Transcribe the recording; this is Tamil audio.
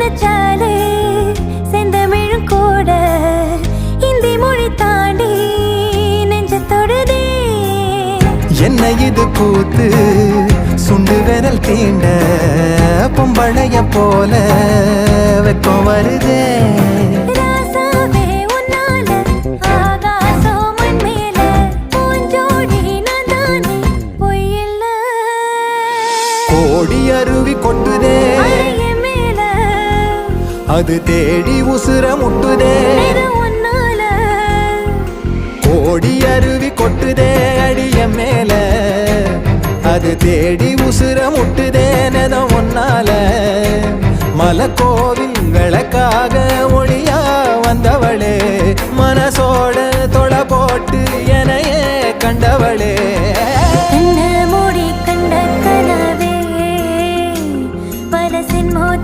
நினைச்சாலே செந்தமிழும் கூட இந்தி மொழி தாண்டி நெஞ்ச தொடுதே. என்ன இது கூத்து சுண்டு விரல் தீண்ட பொம்பளைய போல வெக்கம் வருதே. ராசாவே உன்னால ஆகாசம் மண் மேல பூஞ்சோடி நான் தானே பொய்யில்ல. கோடி அருவி கொட்டுதே அறைய மேல அது தேடி உசுர முட்டுதே. இது உன்னால கோடி அருவி கொட்டுதே அடிய மேல அது தேடி உசுர முட்டுதே. நெதம் ஒன்னால மலை கோவில்